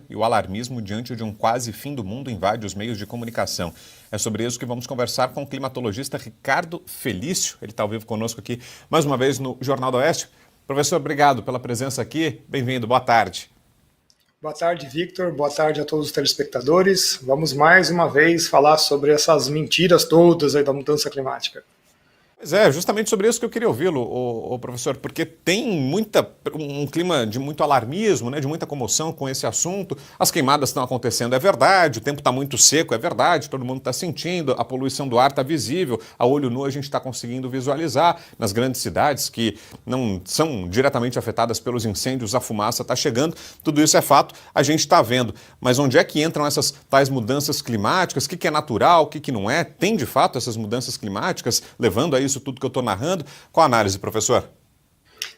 e o alarmismo diante de um quase fim do mundo invade os meios de comunicação. É sobre isso que vamos conversar com o climatologista Ricardo Felício. Ele está ao vivo conosco aqui mais uma vez no Jornal do Oeste. Professor, obrigado pela presença aqui. Bem-vindo, boa tarde. Boa tarde, Victor. Boa tarde a todos os telespectadores. Vamos mais uma vez falar sobre essas mentiras todas aí da mudança climática. Pois é, justamente sobre isso que eu queria ouvi-lo, o professor, porque tem um clima de muito alarmismo, né, de muita comoção com esse assunto. As queimadas estão acontecendo, é verdade, o tempo está muito seco, é verdade, todo mundo está sentindo, a poluição do ar está visível, a olho nu a gente está conseguindo visualizar. Nas grandes cidades que não são diretamente afetadas pelos incêndios, a fumaça está chegando, tudo isso é fato, a gente está vendo. Mas onde é que entram essas tais mudanças climáticas? O que é natural, o que não é? Tem de fato essas mudanças climáticas levando a isso tudo que eu estou narrando? Qual a análise, professor?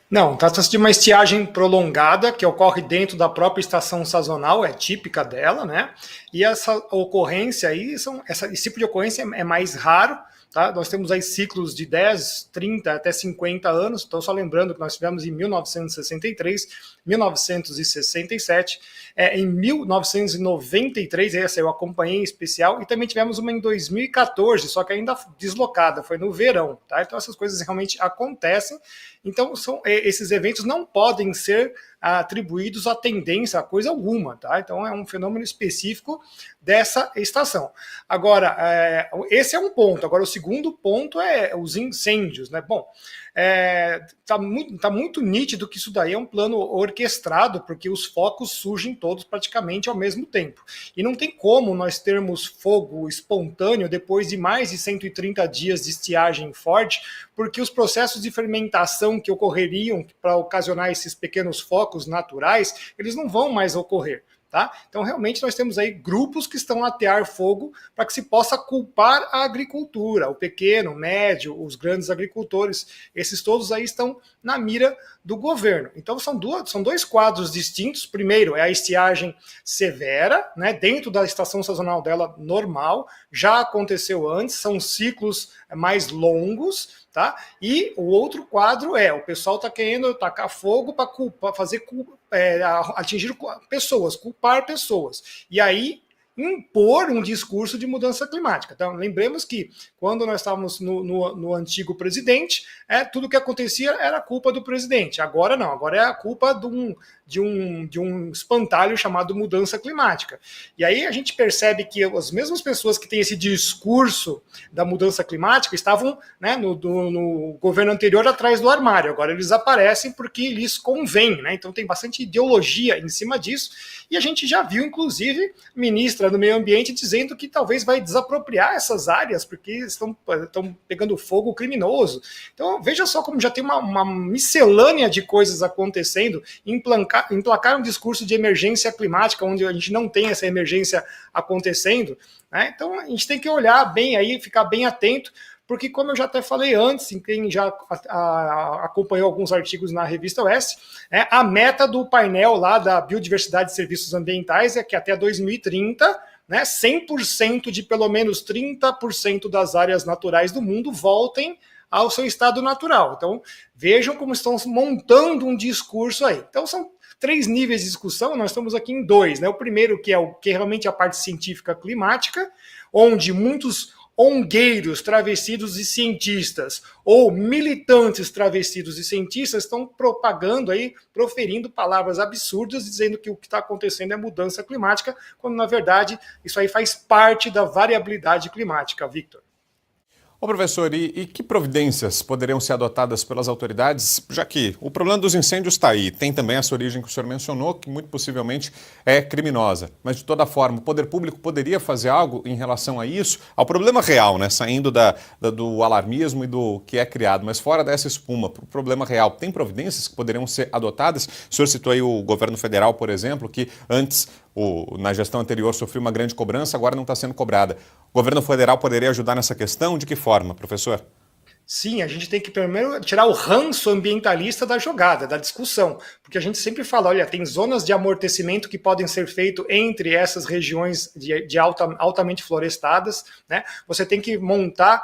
Não, trata-se de uma estiagem prolongada que ocorre dentro da própria estação sazonal, é típica dela, né? E essa ocorrência aí, esse tipo de ocorrência é mais raro, tá? Nós temos aí ciclos de 10, 30 até 50 anos, então só lembrando que nós tivemos em 1963, 1967, em 1993, essa eu acompanhei em especial, e também tivemos uma em 2014, só que ainda deslocada, foi no verão, tá? Então essas coisas realmente acontecem, então esses eventos não podem ser atribuídos à tendência, a coisa alguma, tá? Então é um fenômeno específico dessa estação. Agora, esse é um ponto. Agora, o segundo ponto é os incêndios, né? Bom, tá muito nítido que isso daí é um plano orquestrado, porque os focos surgem todos praticamente ao mesmo tempo. E não tem como nós termos fogo espontâneo depois de mais de 130 dias de estiagem forte, porque os processos de fermentação que ocorreriam para ocasionar esses pequenos focos naturais, eles não vão mais ocorrer. Tá? Então, realmente, nós temos aí grupos que estão a atear fogo para que se possa culpar a agricultura, o pequeno, o médio, os grandes agricultores. Esses todos aí estão na mira do governo. Então, são dois quadros distintos. Primeiro, é a estiagem severa, né, dentro da estação sazonal dela normal. Já aconteceu antes, são ciclos mais longos. Tá? E o outro quadro o pessoal está querendo tacar fogo para atingir pessoas, culpar pessoas. E aí impor um discurso de mudança climática. Então, lembremos que quando nós estávamos no antigo presidente, tudo que acontecia era culpa do presidente. Agora não, agora é a culpa de um espantalho chamado mudança climática. E aí a gente percebe que as mesmas pessoas que têm esse discurso da mudança climática estavam, né, no governo anterior atrás do armário. Agora eles aparecem porque lhes convém, né? Então tem bastante ideologia em cima disso. E a gente já viu, inclusive, ministra do Meio Ambiente dizendo que talvez vai desapropriar essas áreas porque estão pegando fogo criminoso. Então veja só como já tem uma miscelânea de coisas acontecendo, emplacar um discurso de emergência climática onde a gente não tem essa emergência acontecendo, né? Então a gente tem que olhar bem aí, ficar bem atento, porque como eu já até falei antes, quem já acompanhou alguns artigos na revista Oeste, a meta do painel lá da Biodiversidade e Serviços Ambientais é que até 2030, né, 100% de pelo menos 30% das áreas naturais do mundo voltem ao seu estado natural. Então, vejam como estão montando um discurso aí. Então, são 3 níveis de discussão, nós estamos aqui em 2. Né? O primeiro, que é realmente a parte científica climática, onde muitos ongueiros travestidos de cientistas ou militantes travestidos de cientistas estão propagando aí, proferindo palavras absurdas, dizendo que o que está acontecendo é mudança climática, quando na verdade isso aí faz parte da variabilidade climática, Victor. Ô professor, e que providências poderiam ser adotadas pelas autoridades, já que o problema dos incêndios está aí, tem também essa origem que o senhor mencionou, que muito possivelmente é criminosa, mas de toda forma, o poder público poderia fazer algo em relação a isso, ao problema real, né, saindo do alarmismo e do que é criado, mas fora dessa espuma, para o problema real, tem providências que poderiam ser adotadas? O senhor citou aí o governo federal, por exemplo, que antes, na gestão anterior, sofreu uma grande cobrança, agora não está sendo cobrada. O governo federal poderia ajudar nessa questão? De que forma, professor? Sim, a gente tem que primeiro tirar o ranço ambientalista da jogada, da discussão, porque a gente sempre fala, olha, tem zonas de amortecimento que podem ser feitas entre essas regiões altamente florestadas, né? Você tem que montar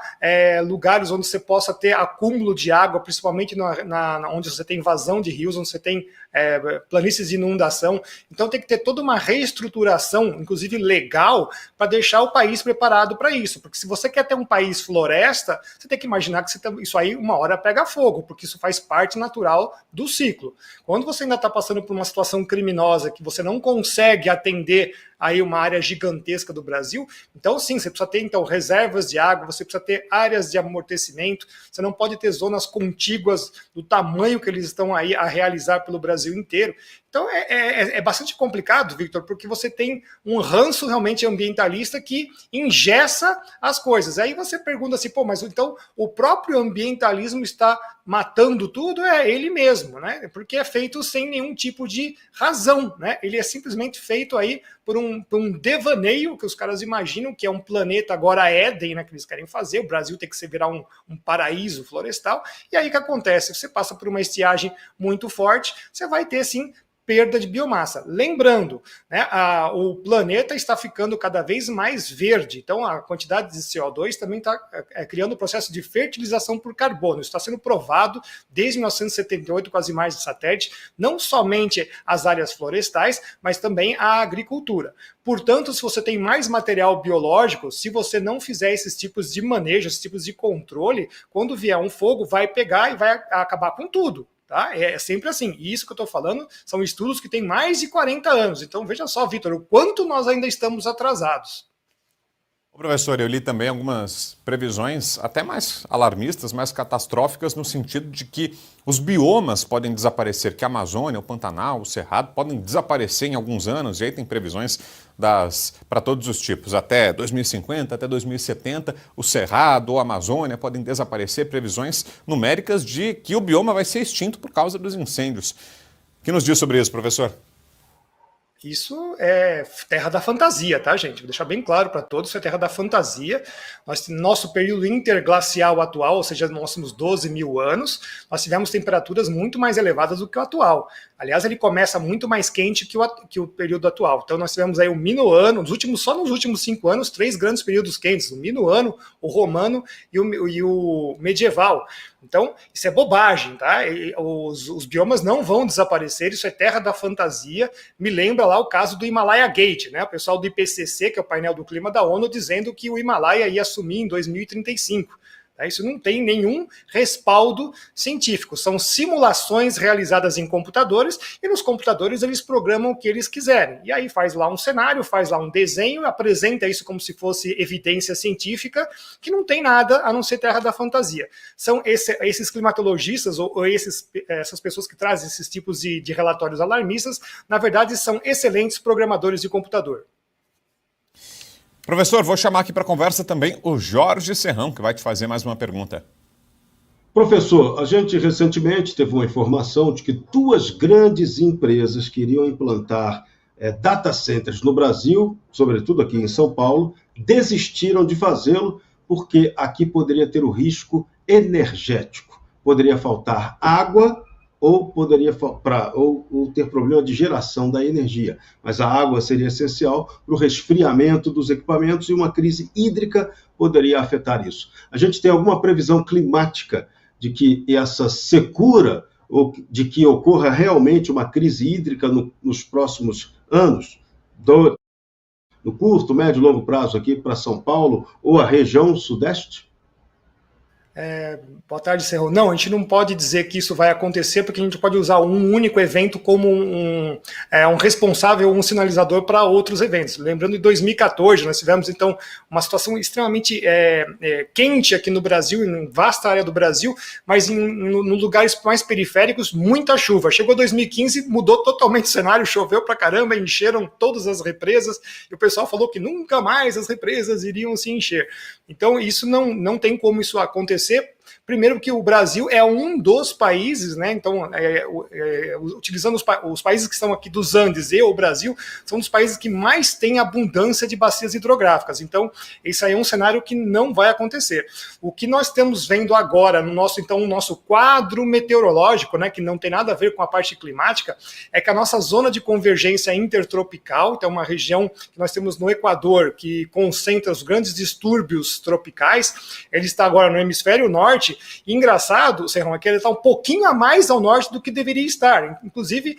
lugares onde você possa ter acúmulo de água, principalmente onde você tem vazão de rios, onde você tem planícies de inundação. Então tem que ter toda uma reestruturação, inclusive legal, para deixar o país preparado para isso. Porque se você quer ter um país floresta, você tem que imaginar que isso aí uma hora pega fogo, porque isso faz parte natural do ciclo. Quando você ainda está passando por uma situação criminosa que você não consegue atender aí uma área gigantesca do Brasil, então sim, você precisa ter então reservas de água, você precisa ter áreas de amortecimento, você não pode ter zonas contíguas do tamanho que eles estão aí a realizar pelo Brasil inteiro. Então é bastante complicado, Victor, porque você tem um ranço realmente ambientalista que engessa as coisas. Aí você pergunta assim, pô, mas então o próprio ambientalismo está matando tudo? É ele mesmo, né? Porque é feito sem nenhum tipo de razão, né? Ele é simplesmente feito aí por um devaneio que os caras imaginam que é um planeta agora Éden, né, que eles querem fazer. O Brasil tem que se virar um paraíso florestal. E aí o que acontece? Você passa por uma estiagem muito forte, você vai ter, sim, perda de biomassa. Lembrando, né, o planeta está ficando cada vez mais verde, então a quantidade de CO2 também está criando um processo de fertilização por carbono. Isso está sendo provado desde 1978 com as imagens de satélite, não somente as áreas florestais, mas também a agricultura. Portanto, se você tem mais material biológico, se você não fizer esses tipos de manejo, esses tipos de controle, quando vier um fogo, vai pegar e vai acabar com tudo. Tá? É sempre assim. E isso que eu estou falando são estudos que têm mais de 40 anos. Então, veja só, Vitor, o quanto nós ainda estamos atrasados. Professor, eu li também algumas previsões até mais alarmistas, mais catastróficas, no sentido de que os biomas podem desaparecer, que a Amazônia, o Pantanal, o Cerrado podem desaparecer em alguns anos, e aí tem previsões para todos os tipos. Até 2050, até 2070, o Cerrado ou a Amazônia podem desaparecer, previsões numéricas de que o bioma vai ser extinto por causa dos incêndios. O que nos diz sobre isso, professor? Isso é terra da fantasia, tá, gente? Vou deixar bem claro para todos, isso é terra da fantasia. Nosso período interglacial atual, ou seja, nós temos 12 mil anos, nós tivemos temperaturas muito mais elevadas do que o atual. Aliás, ele começa muito mais quente que o período atual. Então, nós tivemos aí o Minoano, só nos últimos 5 anos, 3 grandes períodos quentes: o Minoano, o Romano e o Medieval. Então, isso é bobagem, tá? Os biomas não vão desaparecer, isso é terra da fantasia. Me lembra lá o caso do Himalaia Gate, né? O pessoal do IPCC, que é o painel do clima da ONU, dizendo que o Himalaia ia sumir em 2035. Isso não tem nenhum respaldo científico. São simulações realizadas em computadores, e nos computadores eles programam o que eles quiserem. E aí faz lá um cenário, faz lá um desenho, apresenta isso como se fosse evidência científica, que não tem nada a não ser terra da fantasia. São esses climatologistas ou essas pessoas que trazem esses tipos de relatórios alarmistas, na verdade são excelentes programadores de computador. Professor, vou chamar aqui para conversa também o Jorge Serrão, que vai te fazer mais uma pergunta. Professor, a gente recentemente teve uma informação de que 2 grandes empresas queriam implantar data centers no Brasil, sobretudo aqui em São Paulo, desistiram de fazê-lo porque aqui poderia ter o risco energético. Poderia faltar água ou ter problema de geração da energia. Mas a água seria essencial para o resfriamento dos equipamentos, e uma crise hídrica poderia afetar isso. A gente tem alguma previsão climática de que essa secura, ou de que ocorra realmente uma crise hídrica nos próximos anos, no curto, médio e longo prazo aqui para São Paulo ou a região sudeste? Boa tarde, Serrão. Não, a gente não pode dizer que isso vai acontecer, porque a gente pode usar um único evento como um responsável, um sinalizador para outros eventos. Lembrando, em 2014, nós tivemos, então, uma situação extremamente quente aqui no Brasil, em vasta área do Brasil, mas em lugares mais periféricos, muita chuva. Chegou 2015, mudou totalmente o cenário, choveu pra caramba, encheram todas as represas, e o pessoal falou que nunca mais as represas iriam se encher. Então, isso não tem como isso acontecer. Primeiro que o Brasil é um dos países, né? Então, utilizando os países que estão aqui dos Andes e o Brasil, são dos países que mais têm abundância de bacias hidrográficas. Então, esse aí é um cenário que não vai acontecer. O que nós estamos vendo agora no nosso quadro meteorológico, né, que não tem nada a ver com a parte climática, é que a nossa zona de convergência intertropical, então uma região que nós temos no Equador, que concentra os grandes distúrbios tropicais, ele está agora no hemisfério norte, norte. E engraçado, Serrão, é que ele está um pouquinho a mais ao norte do que deveria estar. Inclusive,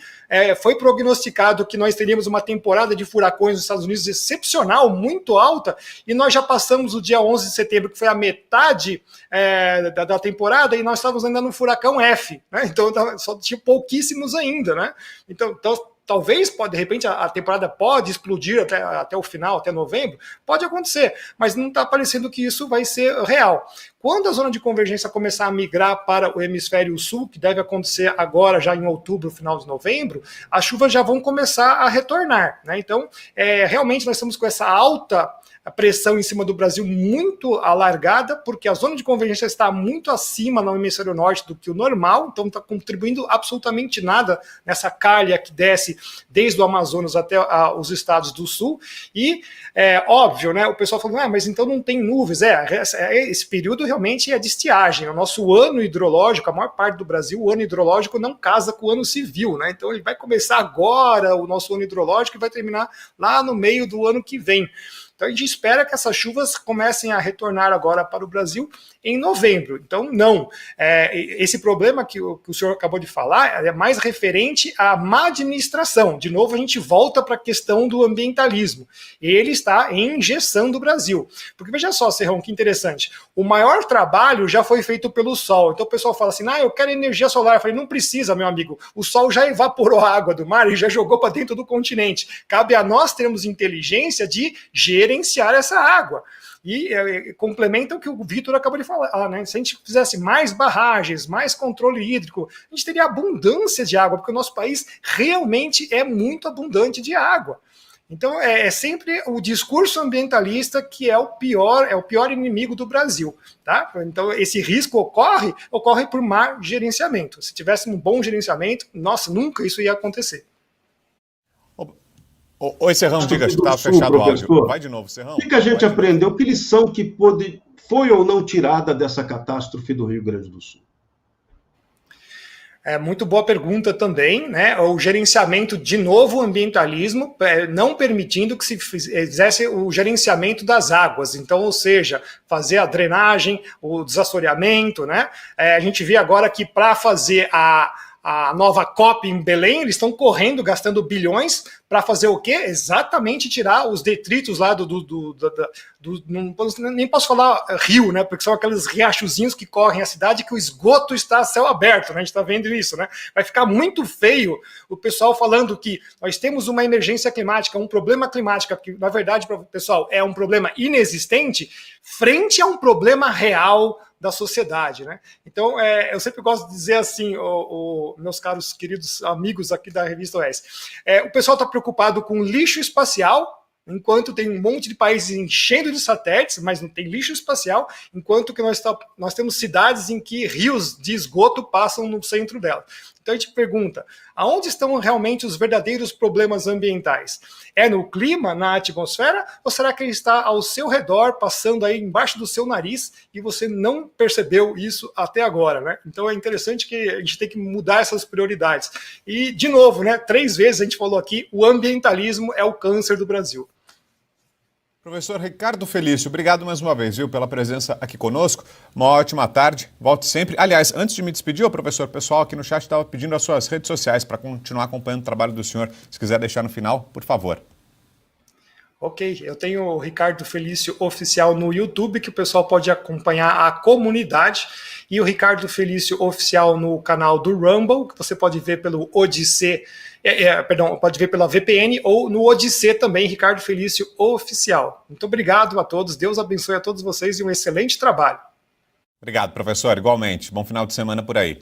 foi prognosticado que nós teríamos uma temporada de furacões nos Estados Unidos excepcional, muito alta, e nós já passamos o dia 11 de setembro, que foi a metade da temporada, e nós estávamos ainda no furacão F, né? Então só tinha pouquíssimos ainda, né? Então talvez, de repente, a temporada pode explodir até o final, até novembro, pode acontecer, mas não está parecendo que isso vai ser real. Quando a zona de convergência começar a migrar para o hemisfério sul, que deve acontecer agora, já em outubro, final de novembro, as chuvas já vão começar a retornar, né? Então, realmente nós estamos com essa alta pressão em cima do Brasil muito alargada, porque a zona de convergência está muito acima no hemisfério norte do que o normal, então não está contribuindo absolutamente nada nessa calha que desce desde o Amazonas até os estados do sul. E óbvio, né? O pessoal falando, mas então não tem nuvens. Esse período realmente é de estiagem. O nosso ano hidrológico, a maior parte do Brasil, o ano hidrológico não casa com o ano civil, né? Então ele vai começar agora o nosso ano hidrológico e vai terminar lá no meio do ano que vem. Então a gente espera que essas chuvas comecem a retornar agora para o Brasil em novembro. Então, não. Esse problema que o senhor acabou de falar é mais referente à má administração. De novo, a gente volta para a questão do ambientalismo. Ele está engessando o Brasil. Porque veja só, Serrão, que interessante. O maior trabalho já foi feito pelo Sol. Então o pessoal fala assim, eu quero energia solar. Eu falei, não precisa, meu amigo. O Sol já evaporou a água do mar e já jogou para dentro do continente. Cabe a nós termos inteligência de gerenciar essa água. E complementa o que o Vitor acabou de falar, né? Se a gente fizesse mais barragens, mais controle hídrico, a gente teria abundância de água, porque o nosso país realmente é muito abundante de água. Então é sempre o discurso ambientalista que é o pior inimigo do Brasil, tá? Então esse risco ocorre por má gerenciamento. Se tivéssemos um bom gerenciamento, nossa, nunca isso ia acontecer. Oi, Serrão, diga, acho que estava fechado o áudio. Vai de novo, Serrão. O que a gente aprendeu? Que lição que foi ou não tirada dessa catástrofe do Rio Grande do Sul? Muito boa pergunta também, né? O gerenciamento, de novo, o ambientalismo, não permitindo que se fizesse o gerenciamento das águas. Então, ou seja, fazer a drenagem, o desassoreamento, né? A gente vê agora que para fazer a nova COP em Belém, eles estão correndo, gastando bilhões para fazer o quê? Exatamente tirar os detritos lá nem posso falar rio, né? Porque são aqueles riachozinhos que correm a cidade que o esgoto está a céu aberto, né? A gente está vendo isso, né? Vai ficar muito feio o pessoal falando que nós temos uma emergência climática, um problema climático, que na verdade, pessoal, é um problema inexistente, frente a um problema real da sociedade, né? Então, eu sempre gosto de dizer assim, meus caros queridos amigos aqui da Revista OS, o pessoal está preocupado com lixo espacial, enquanto tem um monte de países enchendo de satélites, mas não tem lixo espacial, enquanto que nós temos cidades em que rios de esgoto passam no centro dela. Então a gente pergunta, aonde estão realmente os verdadeiros problemas ambientais? É no clima, na atmosfera, ou será que ele está ao seu redor, passando aí embaixo do seu nariz, e você não percebeu isso até agora, né? Então é interessante que a gente tem que mudar essas prioridades. E, de novo, né, 3 vezes a gente falou aqui, o ambientalismo é o câncer do Brasil. Professor Ricardo Felício, obrigado mais uma vez, viu, pela presença aqui conosco. Uma ótima tarde, volte sempre. Aliás, antes de me despedir, professor, o pessoal aqui no chat estava pedindo as suas redes sociais para continuar acompanhando o trabalho do senhor. Se quiser deixar no final, por favor. Ok, eu tenho o Ricardo Felício Oficial no YouTube, que o pessoal pode acompanhar a comunidade, e o Ricardo Felício Oficial no canal do Rumble, que você pode ver pelo Odissê, pode ver pela VPN, ou no Odissê também, Ricardo Felício Oficial. Muito obrigado a todos, Deus abençoe a todos vocês e um excelente trabalho. Obrigado, professor, igualmente. Bom final de semana por aí.